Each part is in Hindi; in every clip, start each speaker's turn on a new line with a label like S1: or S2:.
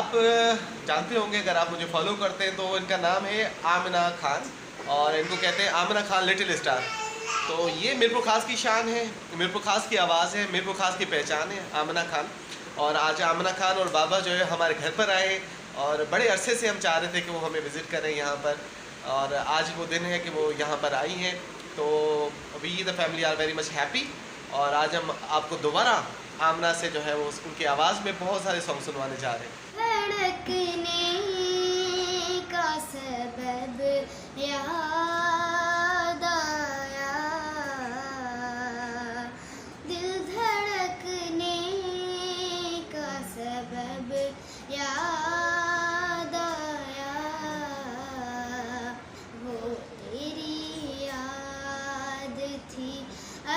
S1: आप जानते होंगे, अगर आप मुझे फॉलो करते हैं, तो इनका नाम है आमिना खान और इनको कहते हैं आमिना खान लिटिल स्टार। तो ये मीरपुर खास की शान है, मीरपुर खास की आवाज़ है, मीरपुर खास की पहचान है आमिना खान। और आज आमिना खान और बाबा जो है हमारे घर पर आए और बड़े अरसे से हम चाह रहे थे कि वो हमें विज़िट करें यहाँ पर, और आज वो दिन है कि वो यहाँ पर आई हैं। तो we the family are very much happy. और आज हम आपको दोबारा आमना से जो है वो उनकी आवाज़ में बहुत सारे सॉन्ग सुनवाने जा रहे हैं।
S2: धड़कने का सबब याद आया, दिल धड़कने का सबब याद आया, वो तेरी याद थी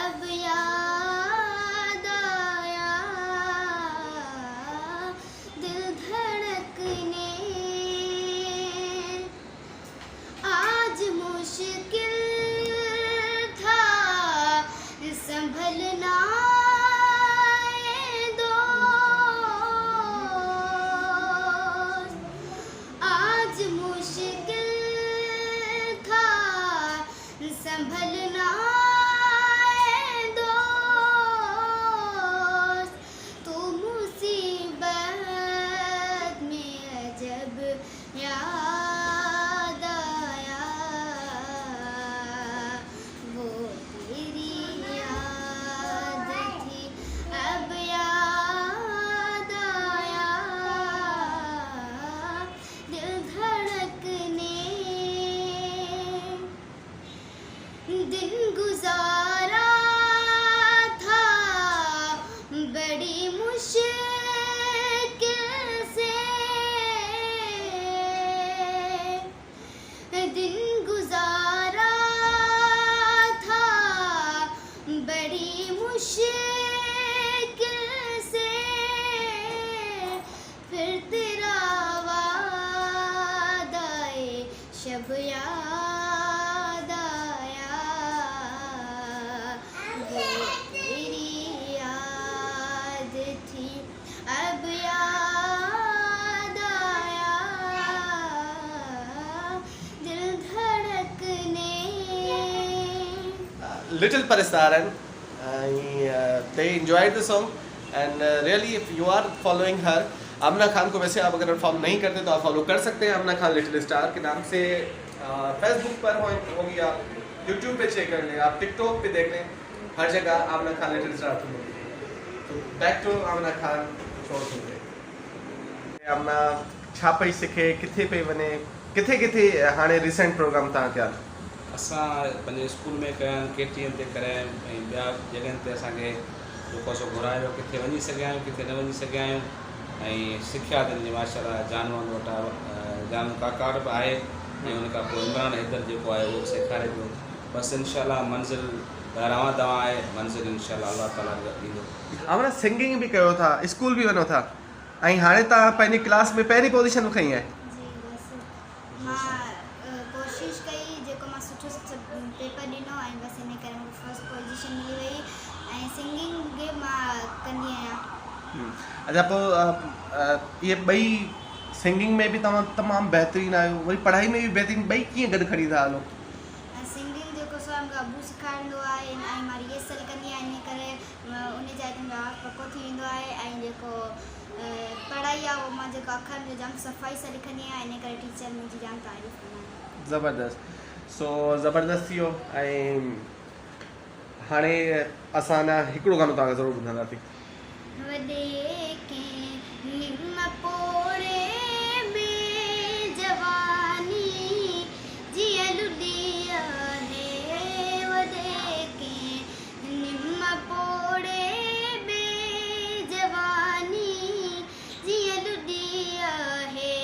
S2: अब याद आया, दिल धड़कने आज मुश्किल था संभलना ये दोस्त, आज मुश्किल था संभलना ये दोस्त, तू मुसीबत में अजब याद आया, वो तेरी याद थी अब याद आया, दिल धड़कने दिन गुजारा था बड़ी मुश्किल से, दिन गुजारा था बड़ी मुश्किल से, फिर तेरा वादाए शब याद आया, वो तेरी याद थी अब याद आया, दिल धड़कने।
S1: Little Parisaran, they enjoyed the song and really if you are following her, आमना खान को वैसे आप अगर फॉलो नहीं करते तो आप फॉलो कर सकते हैं आमना खान लिटिल स्टार के नाम से। फेसबुक पर होंगी, आप यूट्यूब पे चेक कर लें, आप टिकटॉक पे देख लें, हर जगह आमना खान लिटिल स्टार सुनेंगे। तो बैक टू आमना खान छोड़ सुनते आमना छा पई सिखे, किथे पे वने, किथे किथे हाणे रिसेंट प्रोग्राम तव्हां कया?
S3: असां पंहिंजे स्कूल में कया आहिनि, KTM ते कराया आहिनि, ऐं ॿिया जॻहियुनि ते असांखे जेको सो घुरायो, किथे वञी सघिया आहियूं, किथे न वञी सघिया आहियूं, ऐं सिखिया अथनि जी माशाल्लाह। जानू वटि जानू काकार बि आहे, ऐं उन खां पोइ इमरान हैदर जेको आहे उहो सेखारे पियो। बसि इनशाला मंज़िल रवां दवा आहे, मंज़िल इनशाला अल्लाह ताला ॾींदो।
S1: आमना सिंगिंग भी कयो था, स्कूल भी वञो था, ऐं हाणे तव्हां पंहिंजी क्लास में पहिरीं पोजीशन खई आहे।
S2: जी बसि मां कोशिशि कई, जेको मां सुठो पेपर ॾिनो ऐं बसि इन करे मूंखे फर्स्ट पोजीशन मिली वई, ऐं सिंगिंग बि मां कंदी आहियां।
S1: अच्छा, पोइ ये ॿई सिंगिंग में भी तव्हां तमामु बहितरीनु आहियो, वरी पढ़ाई में भी बहितरीनु, ॿई कीअं गॾु खणी था हलो?
S2: सिंगिंग जेको सो मूंखे अबू सेखारींदो आहे, ऐं मां रिहर्सल कंदी आहियां, इन करे उन जाइ ते मुंहिंजो आवाज़ु पको थी वेंदो आहे, ऐं जेको पढ़ाई आहे उहो मां जेको अखरनि जो जाम सफ़ाई सां लिखंदी आहियां, इन करे टीचर मुंहिंजी जाम तारीफ़ कंदा आहिनि।
S1: ज़बरदस्त, सो ज़बरदस्त थी वियो। ऐं हाणे असां न हिकिड़ो गानो तव्हांखे ज़रूरु ॿुधंदासीं।
S2: वॾे के निम पोड़े में जवानी जिया लुॾिया है, वॾे के निम पोड़े में जवानी जिया लुॾिया है,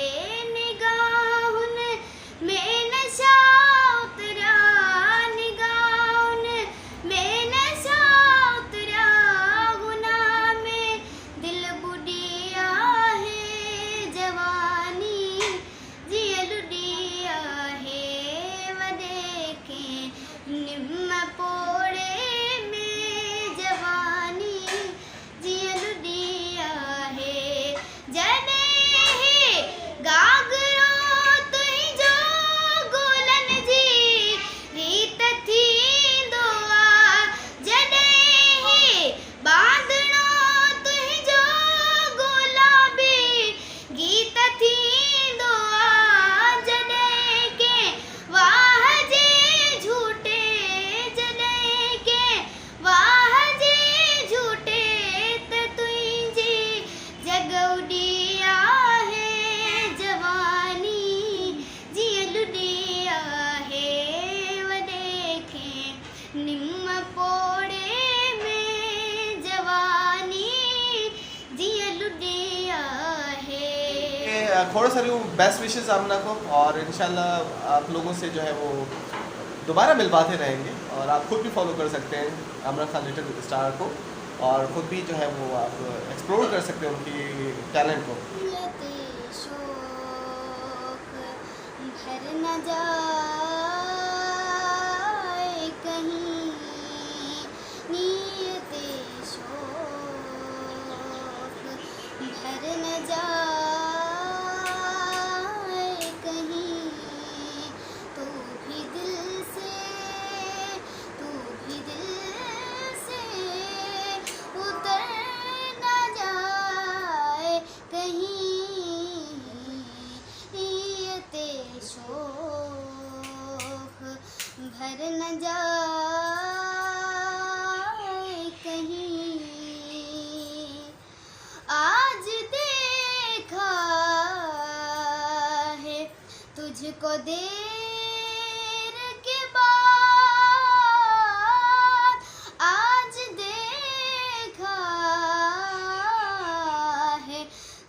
S2: निगाहुनि में नशा उतरिया, निगाहुनि में नशा उतरिया, गुनाह में दिल बुॾी
S1: थोड़ा सा बेस्ट विशेस आमना को, और इंशाल्लाह आप लोगों से जो है वो दोबारा मिल पाते रहेंगे। और आप खुद भी फॉलो कर सकते हैं आमना खान लिटिल स्टार को, और खुद भी जो है वो आप एक्सप्लोर कर सकते हैं उनकी टैलेंट को।
S2: नियते शौक भर न जाए कहीं, नियते शौक भर न जाए कहीं, तू भी दिल से उतर न जाए कहीं, नियते शौक भर न जाए कहीं। आज देखा है तुझको देर के बाद, आज देखा है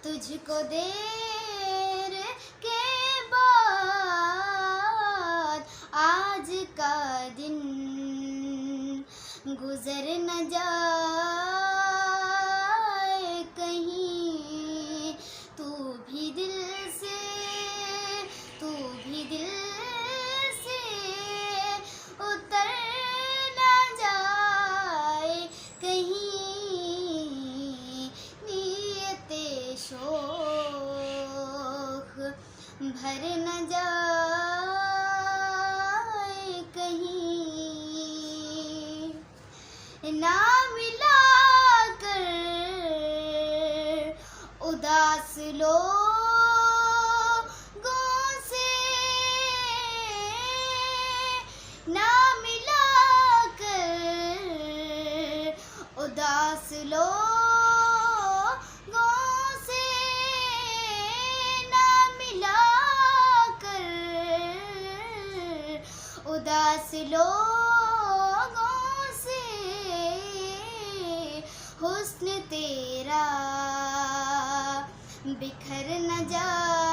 S2: तुझको देर के बाद, आज का दिन गुजर न जाए कहीं, तू भी दिल से उतर न जाए कहीं, नियते शौक भर न जाए कहीं। ना मिला कर उदास लोगों से, ना मिला कर उदास लोगों से, ना मिला कर उदास लोगों से, हुस्न तेरा बिखर न जाए